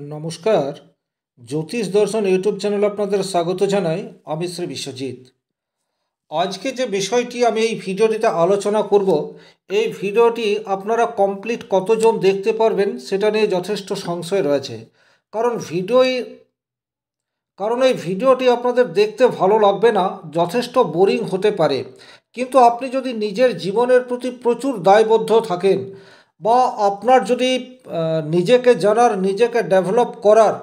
নমস্কার। জ্যোতিষ দর্শন ইউটিউব চ্যানেলে আপনাদের স্বাগত জানাই। আমি শ্রী বিশ্বজিৎ। আজকে যে বিষয়টি আমি এই ভিডিওটিতে আলোচনা করব, এই ভিডিওটি আপনারা কমপ্লিট কতজন দেখতে পারবেন সেটা নিয়ে যথেষ্ট সংশয় রয়েছে। কারণ এই ভিডিওটি আপনাদের দেখতে ভালো লাগবে না, যথেষ্ট বোরিং হতে পারে। কিন্তু আপনি যদি নিজের জীবনের প্রতি প্রচুর দায়বদ্ধ থাকেন বা আপনার যদি নিজেকে জানার, নিজেকে ডেভেলপ করার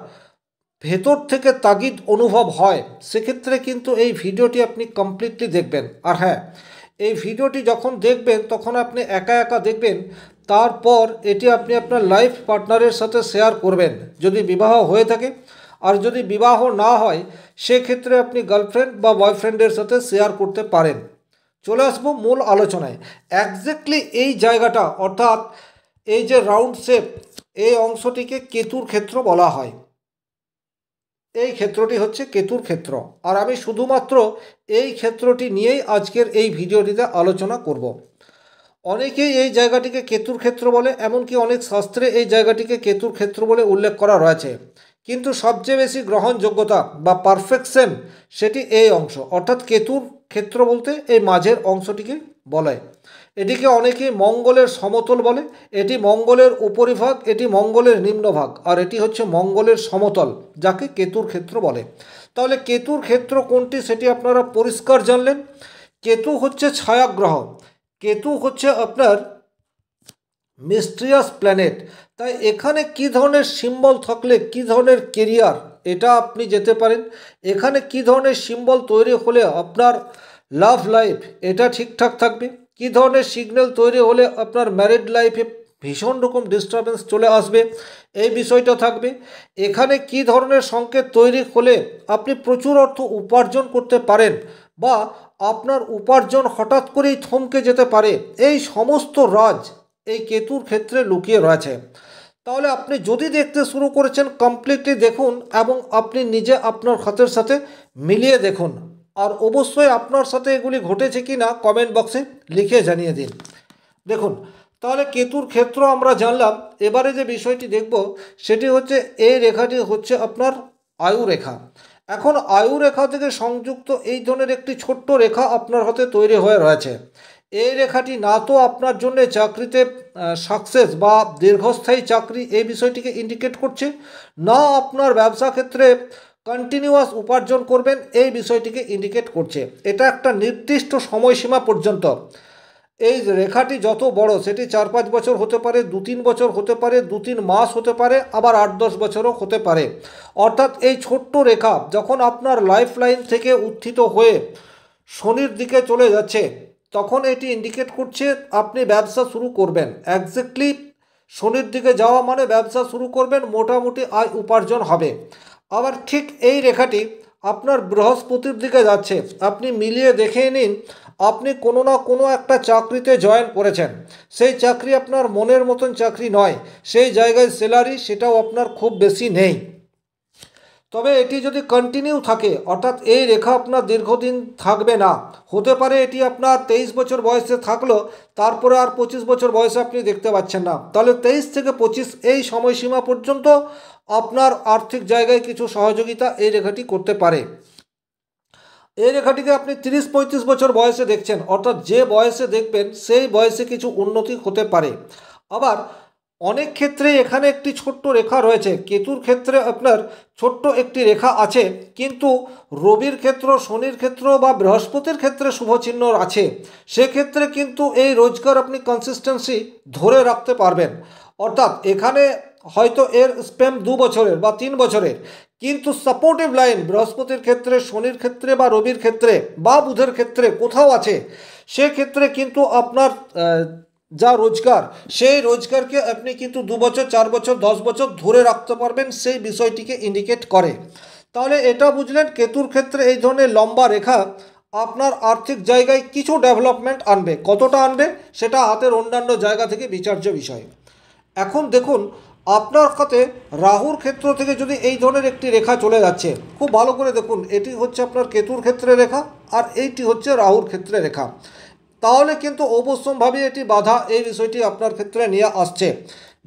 ভেতর থেকে তাগিদ অনুভব হয়, সেক্ষেত্রে কিন্তু এই ভিডিওটি আপনি কমপ্লিটলি দেখবেন। আর হ্যাঁ, এই ভিডিওটি যখন দেখবেন তখন আপনি একা একা দেখবেন, তারপর এটি আপনি আপনার লাইফ পার্টনারের সাথে শেয়ার করবেন যদি বিবাহ হয়ে থাকে। আর যদি বিবাহ না হয়, সেক্ষেত্রে আপনি গার্লফ্রেন্ড বা বয়ফ্রেন্ডের সাথে শেয়ার করতে পারেন। চলে আসবো মূল আলোচনায়। একজ্যাক্টলি এই জায়গাটা, অর্থাৎ এই যে রাউন্ড শেপ, এই অংশটিকে কেতুর ক্ষেত্র বলা হয়। এই ক্ষেত্রটি হচ্ছে কেতুর ক্ষেত্র, আর আমি শুধুমাত্র এই ক্ষেত্রটি নিয়েই আজকের এই ভিডিওটিতে আলোচনা করব। অনেকেই এই জায়গাটিকে কেতুর ক্ষেত্র বলে, এমনকি অনেক শাস্ত্রে এই জায়গাটিকে কেতুর ক্ষেত্র বলে উল্লেখ করা রয়েছে। কিন্তু সবচেয়ে বেশি গ্রহণযোগ্যতা বা পারফেকশন সেটি এই অংশ, অর্থাৎ কেতুর ক্ষেত্র বলতে এই মাঝের অংশটিকে বলে। এটিকে অনেকেই মঙ্গলের সমতল বলে। এটি মঙ্গলের উপরিভাগ, এটি মঙ্গলের নিম্নভাগ, আর এটি হচ্ছে মঙ্গলের সমতল, যাকে কেতুর ক্ষেত্র বলে। তাহলে কেতুর ক্ষেত্র কোনটি সেটি আপনারা পরিষ্কার জানলেন। কেতু হচ্ছে ছায়াগ্রহ, কেতু হচ্ছে আপনার মিস্ট্রিয়াস প্ল্যানেট। তাই এখানে কি ধরনের সিম্বল থাকলে কি ধরনের কেরিয়ার, এটা আপনি যেতে পারেন। এখানে কি ধরনের সিম্বল তৈরি হলে আপনার লাভ লাইফ এটা ঠিকঠাক থাকবে, কি ধরনের সিগন্যাল তৈরি হলে আপনার ম্যারিড লাইফে ভীষণ রকম ডিস্টারবেন্স চলে আসবে, এই বিষয়টা থাকবে। এখানে কি ধরনের সংকেত তৈরি হলে আপনি প্রচুর অর্থ উপার্জন করতে পারেন বা আপনার উপার্জন হঠাৎ করেই থমকে যেতে পারে, এই সমস্ত রাজ এই কেতুর ক্ষেত্রে লুকিয়ে রয়েছে। তাহলে আপনি যদি দেখতে শুরু করেছেন, কমপ্লিটলি দেখুন এবং আপনি নিজে আপনার হাতের সাথে মিলিয়ে দেখুন। আর অবশ্যই আপনার সাথে এগুলি ঘটেছে কি না কমেন্ট বক্সে লিখে জানিয়ে দিন। দেখুন, তাহলে কেতুর ক্ষেত্র আমরা জানলাম। এবারে যে বিষয়টি দেখব সেটি হচ্ছে এই রেখাটি হচ্ছে আপনার আয়ু রেখা। এখন আয়ু রেখা থেকে সংযুক্ত এই ধরনের একটি ছোট্ট রেখা আপনার হাতে তৈরি হয়ে রয়েছে। এই রেখাটি না তো আপনার জন্য চাকরিতে সাকসেস বা দীর্ঘস্থায়ী চাকরি এই বিষয়টিকে ইন্ডিকেট করছে, না আপনার ব্যবসা ক্ষেত্রে কন্টিনিউয়াস উপার্জন করবেন এই বিষয়টিকে ইন্ডিকেট করছে। এটা একটা নির্দিষ্ট সময়সীমা পর্যন্ত। এই রেখাটি যত বড়, সেটি 4-5 বছর হতে পারে, 2-3 বছর হতে পারে, 2-3 মাস হতে পারে, আবার 8-10 বছরও হতে পারে। অর্থাৎ এই ছোট্ট রেখা যখন আপনার লাইফ লাইন থেকে উত্থিত হয়ে শনির দিকে চলে যাচ্ছে, তখন এটি ইন্ডিকেট করছে আপনি ব্যবসা শুরু করবেন। একজ্যাক্টলি শনির দিকে যাওয়া মানে ব্যবসা শুরু করবেন, মোটামুটি আয় উপার্জন হবে। আবার ঠিক এই রেখাটি আপনার বৃহস্পতির দিকে যাচ্ছে। আপনি মিলিয়ে দেখে নিন, আপনি কোনো না কোনো একটা চাকরিতে জয়েন করেছেন, সেই চাকরি আপনার মনের মতন চাকরি নয়, সেই জায়গায় স্যালারি সেটাও আপনার খুব বেশি নেই। তবে এটি যদি কন্টিনিউ থাকে, অর্থাৎ এই রেখা আপনার দীর্ঘদিন থাকবে না, হতে পারে এটি আপনার 23 বছর বয়সে থাকলো, তারপরে আর 25 বছর বয়সে আপনি দেখতে পাচ্ছেন না, তাহলে 23 থেকে 25 এই সময়সীমা পর্যন্ত আপনার আর্থিক জায়গায় কিছু সহযোগিতা এই রেখাটি করতে পারে। এই রেখাটিকে আপনি 30-35 বছর বয়সে দেখছেন, অর্থাৎ যে বয়সে দেখবেন সেই বয়সে কিছু উন্নতি হতে পারে। আবার অনেক ক্ষেত্রে এখানে একটি ছোট্ট রেখা রয়েছে। কেতুর ক্ষেত্রে আপনার ছোট্ট একটি রেখা আছে, কিন্তু রবির ক্ষেত্র, শনির ক্ষেত্র বা বৃহস্পতির ক্ষেত্রে শুভচিহ্ন আছে। সেক্ষেত্রে কিন্তু এই রোজগার আপনি কনসিস্টেন্সি ধরে রাখতে পারবেন। অর্থাৎ এখানে হয়তো এর স্প্যাম 2 বছরের বা 3 বছরের, কিন্তু সাপোর্টিভ লাইন বৃহস্পতির ক্ষেত্রে, শনির ক্ষেত্রে বা রবির ক্ষেত্রে বা বুধের ক্ষেত্রে কোথাও আছে। সেক্ষেত্রে কিন্তু আপনার যা রোজগার, সেই রোজগারকে আপনি কিন্তু 2 বছর, 4 বছর, 10 বছর ধরে রাখতে পারবেন, সেই বিষয়টিকে ইন্ডিকেট করে। তাহলে এটা বুঝলেন, কেতুর ক্ষেত্রে এই ধরনের লম্বা রেখা আপনার আর্থিক জায়গায় কিছু ডেভেলপমেন্ট আনবে। কতটা আনবে সেটা হাতের অন্যান্য জায়গা থেকে বিচার্য বিষয়। এখন দেখুন, আপনার হাতে রাহুর ক্ষেত্র থেকে যদি এই ধরনের একটি রেখা চলে যাচ্ছে, খুব ভালো করে দেখুন, এটি হচ্ছে আপনার কেতুর ক্ষেত্রে রেখা আর এইটি হচ্ছে রাহুর ক্ষেত্রে রেখা। তাহলে কিন্তু অবশ্যম্ভাবী এটি বাধা এই বিষয়টি আপনার ক্ষেত্রে নিয়ে আসছে।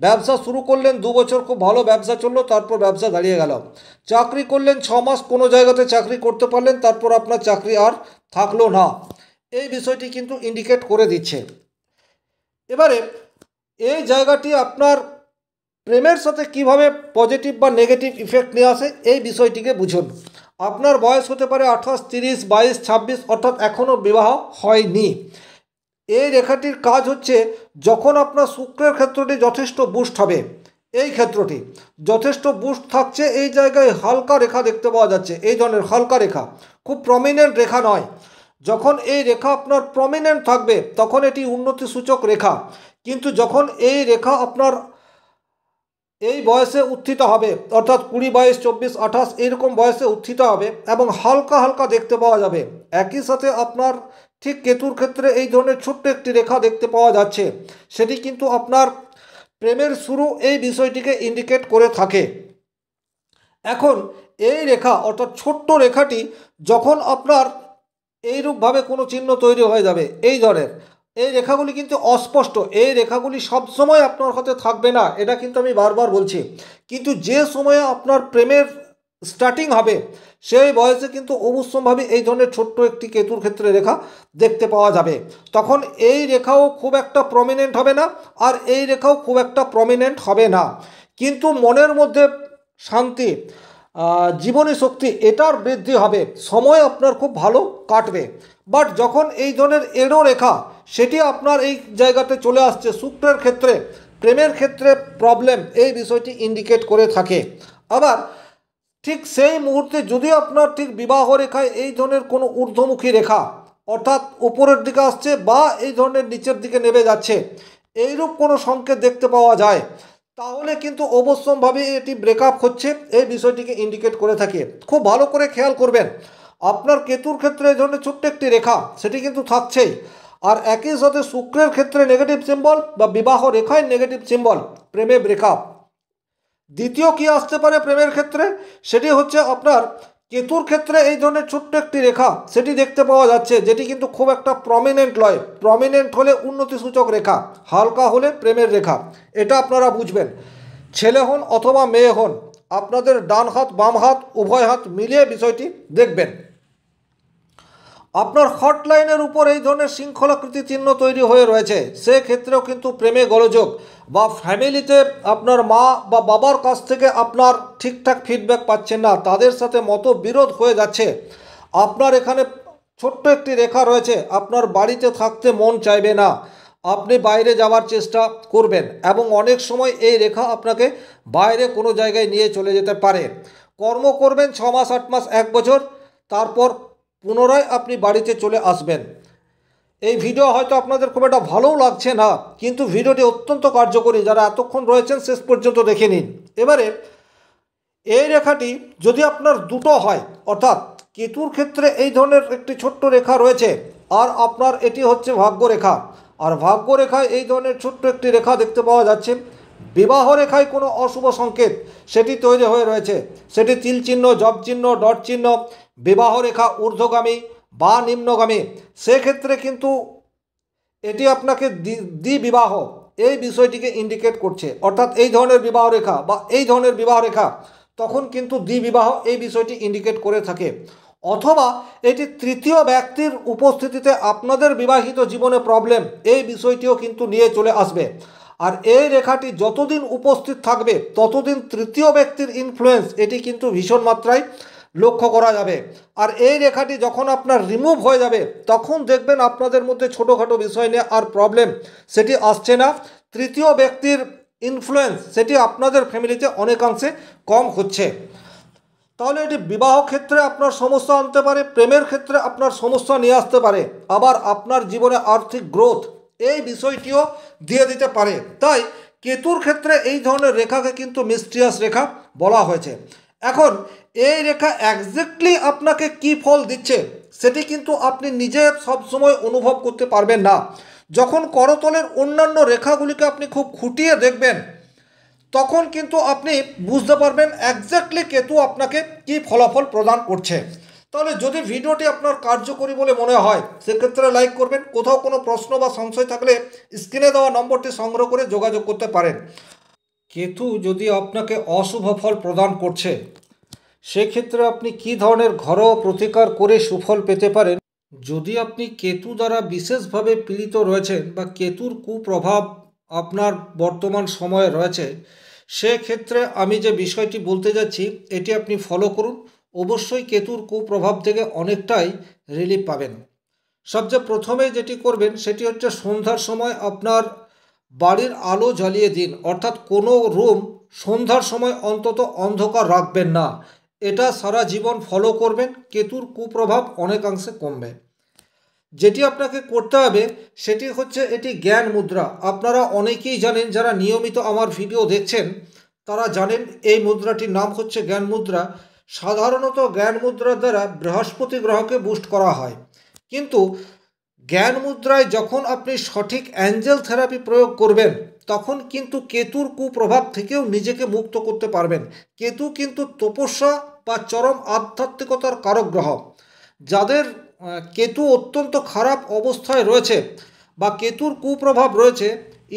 ব্যবসা শুরু করলেন, 2 বছর খুব ভালো ব্যবসা চললো, তারপর ব্যবসা দাঁড়িয়ে গেল। চাকরি করলেন 6 মাস, কোনো জায়গাতে চাকরি করতে পারলেন, তারপর আপনার চাকরি আর থাকলো না। এই বিষয়টি কিন্তু ইন্ডিকেট করে দিচ্ছে। এবারে এই জায়গাটি আপনার প্রেমের সাথে কিভাবে পজিটিভ বা নেগেটিভ ইফেক্ট নিয়ে আসে এই বিষয়টিকে বুঝুন। আপনার বয়স হতে পারে 28, 30, 22, 26, অর্থাৎ এখনও বিবাহ হয়নি। এই রেখাটির কাজ হচ্ছে যখন আপনার শুক্রের ক্ষেত্রটি যথেষ্ট বুস্ট হবে, এই ক্ষেত্রটি যথেষ্ট বুস্ট থাকছে, এই জায়গায় হালকা রেখা দেখতে পাওয়া যাচ্ছে, এই ধরনের হালকা রেখা, খুব প্রমিনেন্ট রেখা নয়। যখন এই রেখা আপনার প্রমিনেন্ট থাকবে তখন এটি উন্নতি সূচক রেখা, কিন্তু যখন এই রেখা আপনার এই বয়সে উত্থিত হবে, অর্থাৎ 20, 22, 24, 28 এইরকম বয়সে উত্থিত হবে এবং হালকা হালকা দেখতে পাওয়া যাবে। একই সাথে আপনার ঠিক কেতুর ক্ষেত্রে এই ধরনের ছোট্ট একটি রেখা দেখতে পাওয়া যাচ্ছে, সেটি কিন্তু আপনার প্রেমের শুরু এই বিষয়টিকে ইন্ডিকেট করে থাকে। এখন এই রেখা অর্থাৎ ছোট্ট রেখাটি যখন আপনার এইরূপভাবে কোনো চিহ্ন তৈরি হয়ে যাবে, এই ধরনের এই রেখাগুলি কিন্তু অস্পষ্ট, এই রেখাগুলি সবসময় আপনার হাতে থাকবে না, এটা কিন্তু আমি বারবার বলছি। কিন্তু যে সময়ে আপনার প্রেমের স্টার্টিং হবে সেই বয়সে কিন্তু অবশ্যম্ভাবী এই ধরনের ছোট্ট একটি কেতুর ক্ষেত্রে রেখা দেখতে পাওয়া যাবে। তখন এই রেখাও খুব একটা প্রমিনেন্ট হবে না, আর এই রেখাও খুব একটা প্রমিনেন্ট হবে না, কিন্তু মনের মধ্যে শান্তি, জীবনী শক্তি এটার বৃদ্ধি হবে, সময় আপনার খুব ভালো কাটবে। বাট যখন এই ধরনের এড়ো রেখা সেটি আপনার এই জায়গাতে চলে আসছে শুক্রের ক্ষেত্রে, প্রেমের ক্ষেত্রে প্রবলেম এই বিষয়টি ইন্ডিকেট করে থাকে। আবার ঠিক সেই মুহূর্তে যদি আপনার ঠিক বিবাহ রেখায় এই ধরনের কোনো ঊর্ধ্বমুখী রেখা অর্থাৎ উপরের দিকে আসছে বা এই ধরনের নিচের দিকে নেমে যাচ্ছে, এইরূপ কোনো সংকেত দেখতে পাওয়া যায়, তাহলে কিন্তু অবশ্যম্ভাবী এটি ব্রেকআপ হচ্ছে, এই বিষয়টিকে ইন্ডিকেট করে থাকে। খুব ভালো করে খেয়াল করবেন, আপনার কেতুর ক্ষেত্রে এই ধরনের ছোট্ট একটি রেখা সেটি কিন্তু থাকছেই, আর একই সাথে শুক্রের ক্ষেত্রে নেগেটিভ সিম্বল বা বিবাহ রেখায় নেগেটিভ সিম্বল, প্রেমে ব্রেকআপ। দ্বিতীয় কি আসতে পারে প্রেমের ক্ষেত্রে, সেটি হচ্ছে আপনার কেতুর ক্ষেত্রে এই ধরনের ছোট্ট একটি রেখা সেটি দেখতে পাওয়া যাচ্ছে, যেটি কিন্তু খুব একটা প্রমিনেন্ট নয়। প্রমিনেন্ট হলে উন্নতিসূচক রেখা, হালকা হলে প্রেমের রেখা, এটা আপনারা বুঝবেন। ছেলে হন অথবা মেয়ে হন, আপনাদের ডান হাত বাম হাত উভয় হাত মিলিয়ে বিষয়টি দেখবেন। আপনার হটলাইনের উপর এই ধরনের শৃঙ্খলাকৃতি চিহ্ন তৈরি হয়ে রয়েছে, সেক্ষেত্রেও কিন্তু প্রেমে গোলযোগ বা ফ্যামিলিতে আপনার মা বা বাবার কাছ থেকে আপনার ঠিকঠাক ফিডব্যাক পাচ্ছেন না, তাদের সাথে মতবিরোধ হয়ে যাচ্ছে। আপনার এখানে ছোট্ট একটি রেখা রয়েছে, আপনার বাড়িতে থাকতে মন চাইবে না, আপনি বাইরে যাওয়ার চেষ্টা করবেন এবং অনেক সময় এই রেখা আপনাকে বাইরে কোনো জায়গায় নিয়ে চলে যেতে পারে। কর্ম করবেন 6 মাস, 8 মাস, 1 বছর, তারপর পুনরায় আপনি বাড়িতে চলে আসবেন। এই ভিডিও হয়তো আপনাদের খুব একটা ভালোও লাগছে না, কিন্তু ভিডিওটি অত্যন্ত কার্যকরী, যারা এতক্ষণ রয়েছেন শেষ পর্যন্ত দেখে নিন। এবারে এই রেখাটি যদি আপনার দুটো হয়, অর্থাৎ কেতুর ক্ষেত্রে এই ধরনের একটি ছোট্ট রেখা রয়েছে আর আপনার এটি হচ্ছে ভাগ্যরেখা, আর ভাগ্যরেখায় এই ধরনের ছোট্ট একটি রেখা দেখতে পাওয়া যাচ্ছে, বিবাহ রেখায় কোনো অশুভ সংকেত সেটি তৈরি হয়ে রয়েছে, সেটি তিল চিহ্ন, জব চিহ্ন, ডট চিহ্ন, বিবাহ রেখা ঊর্ধ্বগামী বা নিম্নগামী, সেক্ষেত্রে কিন্তু এটি আপনাকে দ্বিবিবাহ এই বিষয়টিকে ইন্ডিকেট করছে। অর্থাৎ এই ধরনের বিবাহ রেখা বা এই ধরনের বিবাহ রেখা তখন কিন্তু দ্বিবিবাহ এই বিষয়টি ইন্ডিকেট করে থাকে। অথবা এটি তৃতীয় ব্যক্তির উপস্থিতিতে আপনাদের বিবাহিত জীবনে প্রবলেম এই বিষয়টিও কিন্তু নিয়ে চলে আসবে। আর এই রেখাটি যতদিন উপস্থিত থাকবে ততদিন তৃতীয় ব্যক্তির ইনফ্লুয়েন্স এটি কিন্তু ভীষণ মাত্রায় লক্ষ্য করা যাবে। আর এই রেখাটি যখন আপনার রিমুভ হয়ে যাবে তখন দেখবেন আপনাদের মধ্যে ছোটোখাটো বিষয় নিয়ে আর প্রবলেম সেটি আসছে না, তৃতীয় ব্যক্তির ইনফ্লুয়েন্স সেটি আপনাদের ফ্যামিলিতে অনেকাংশে কম হচ্ছে। তাহলে এটি বিবাহ ক্ষেত্রে আপনার সমস্যা আনতে পারে, প্রেমের ক্ষেত্রে আপনার সমস্যা নিয়ে আসতে পারে, আবার আপনার জীবনে আর্থিক গ্রোথ এই বিষয়টিও দিয়ে দিতে পারে। তাই কেতুর ক্ষেত্রে এই ধরনের রেখাকে কিন্তু মিস্টিরিয়াস রেখা বলা হয়েছে। এখন এই রেখা একজ্যাক্টলি আপনাকে কি ফল দিচ্ছে সেটি কিন্তু আপনি নিজে সবসময় অনুভব করতে পারবেন না। যখন করতলের অন্যান্য রেখাগুলিকে আপনি খুব খুঁটিয়ে দেখবেন তখন কিন্তু আপনি বুঝতে পারবেন একজ্যাক্টলি কেতু আপনাকে কি ফলাফল প্রদান করছে। তাহলে যদি ভিডিওটি আপনার কার্যকরী বলে মনে হয় সেক্ষেত্রে লাইক করবেন। কোথাও কোনো প্রশ্ন বা সংশয় থাকলে স্ক্রিনে দেওয়া নম্বরটি সংগ্রহ করে যোগাযোগ করতে পারেন। কেতু যদি আপনাকে অশুভ ফল প্রদান করছে, সেক্ষেত্রে আপনি কী ধরনের ঘরোয়া প্রতিকার করে সুফল পেতে পারেন? যদি আপনি কেতু দ্বারা বিশেষভাবে পীড়িত রয়েছেন বা কেতুর কুপ্রভাব আপনার বর্তমান সময়ে রয়েছে, সেক্ষেত্রে আমি যে বিষয়টি বলতে যাচ্ছি এটি আপনি ফলো করুন। অবশ্যই কেতুর কুপ্রভাব থেকে অনেকটাই রিলিফ পাবেন। সবচেয়ে প্রথমে যেটি করবেন সেটি হচ্ছে সন্ধ্যার সময় আপনার বাড়ির আলো জ্বালিয়ে দিন, অর্থাৎ কোনো রুম সন্ধ্যার সময় অন্তত অন্ধকার রাখবেন না। এটা সারা জীবন ফলো করবেন, কেতুর কুপ্রভাব অনেকাংশে কমবে। যেটি আপনাকে করতে হবে সেটি হচ্ছে এটি জ্ঞান মুদ্রা। আপনারা অনেকেই জানেন, যারা নিয়মিত আমার ভিডিও দেখছেন তারা জানেন এই মুদ্রাটির নাম হচ্ছে জ্ঞান মুদ্রা। সাধারণত জ্ঞান মুদ্রার দ্বারা বৃহস্পতি গ্রহকে বুস্ট করা হয়, কিন্তু জ্ঞান মুদ্রায় যখন আপনি সঠিক অ্যাঞ্জেল থেরাপি প্রয়োগ করবেন তখন কিন্তু কেতুর কুপ্রভাব থেকেও নিজেকে মুক্ত করতে পারবেন। কেতু কিন্তু তপস্যা বা চরম আধ্যাত্মিকতার কারক গ্রহ। যাদের কেতু অত্যন্ত খারাপ অবস্থায় রয়েছে বা কেতুর কুপ্রভাব রয়েছে,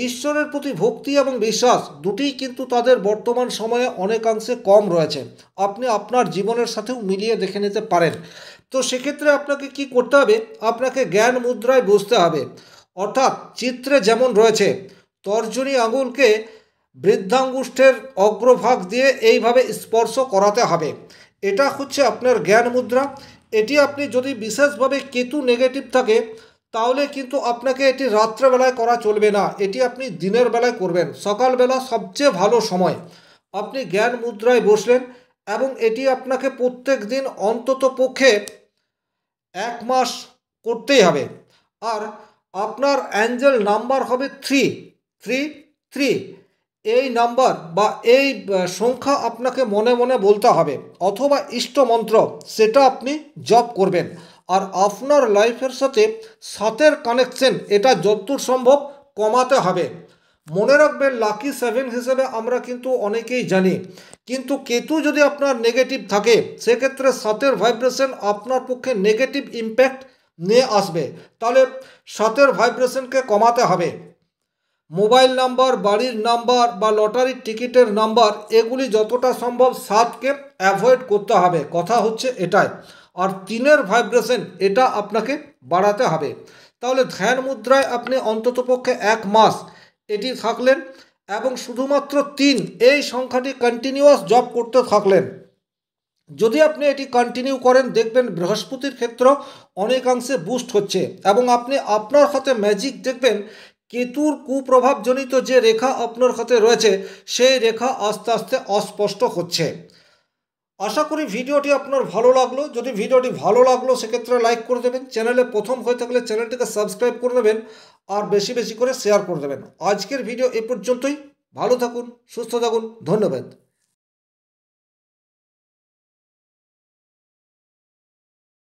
ঈশ্বরের প্রতি ভক্তি এবং বিশ্বাস দুটিই কিন্তু তাদের বর্তমান সময়ে অনেকাংশে কম রয়েছে। আপনি আপনার জীবনের সাথেও মিলিয়ে দেখে নিতে পারেন। তো সেক্ষেত্রে আপনাকে কি করতে হবে? আপনাকে জ্ঞান মুদ্রায় বসতে হবে, অর্থাৎ চিত্রে যেমন রয়েছে তর্জনী আঙুলকে বৃদ্ধাঙ্গুষ্ঠের অগ্রভাগ দিয়ে এইভাবে স্পর্শ করাতে হবে। এটা হচ্ছে আপনার জ্ঞান মুদ্রা। এটি আপনি যদি বিশেষভাবে কেতু নেগেটিভ থাকে তাহলে কিন্তু আপনাকে এটি রাত্রেবেলায় করা চলবে না, এটি আপনি দিনের বেলায় করবেন। সকালবেলা সবচেয়ে ভালো সময়। আপনি জ্ঞান মুদ্রায় বসলেন এবং এটি আপনাকে প্রত্যেক দিন অন্তত পক্ষে 1 মাস করতেই হবে। আর আপনার অ্যাঞ্জেল নাম্বার হবে 333। এই নাম্বার বা এই সংখ্যা আপনাকে মনে মনে বলতে হবে, অথবা ইষ্ট মন্ত্র সেটা আপনি জপ করবেন। আর আপনার লাইফের সাথে 7-এর কানেকশন এটা যতদূর সম্ভব কমাতে হবে। মনে রাখবেন, লাকি 7 হিসেবে আমরা কিন্তু অনেকেই জানি, কিন্তু কেতু যদি আপনার নেগেটিভ থাকে সেক্ষেত্রে 7-এর ভাইব্রেশন আপনার পক্ষে নেগেটিভ ইম্প্যাক্ট নিয়ে আসবে। তাহলে 7-এর ভাইব্রেশনকে কমাতে হবে। মোবাইল নাম্বার, বাড়ির নাম্বার বা লটারির টিকিটের নাম্বার, এগুলি যতটা সম্ভব 7কে অ্যাভয়েড করতে হবে। কথা হচ্ছে এটাই। আর 3-এর ভাইব্রেশন এটা আপনাকে বাড়াতে হবে। তাহলে ধ্যান মুদ্রায় আপনি অন্ততপক্ষে 1 মাস এটি থাকলেন এবং শুধুমাত্র 3 এই সংখ্যাটি কন্টিনিউয়াস জব করতে থাকলেন। যদি আপনি এটি কন্টিনিউ করেন দেখবেন বৃহস্পতির ক্ষেত্র অনেকাংশে বুস্ট হচ্ছে এবং আপনি আপনার হাতে ম্যাজিক দেখবেন। কেতুর কুপ্রভাবজনিত যে রেখা আপনার হাতে রয়েছে সেই রেখা আস্তে আস্তে অস্পষ্ট হচ্ছে। আশা করি ভিডিওটি আপনার ভালো লাগলো। যদি ভিডিওটি ভালো লাগলো সেক্ষেত্রে লাইক করে দেবেন, চ্যানেলে প্রথম হয়ে থাকলে চ্যানেলটিকে সাবস্ক্রাইব করে দেবেন আর বেশি বেশি করে শেয়ার করে দেবেন। আজকের ভিডিও এ পর্যন্তই। ভালো থাকুন, সুস্থ থাকুন, ধন্যবাদ।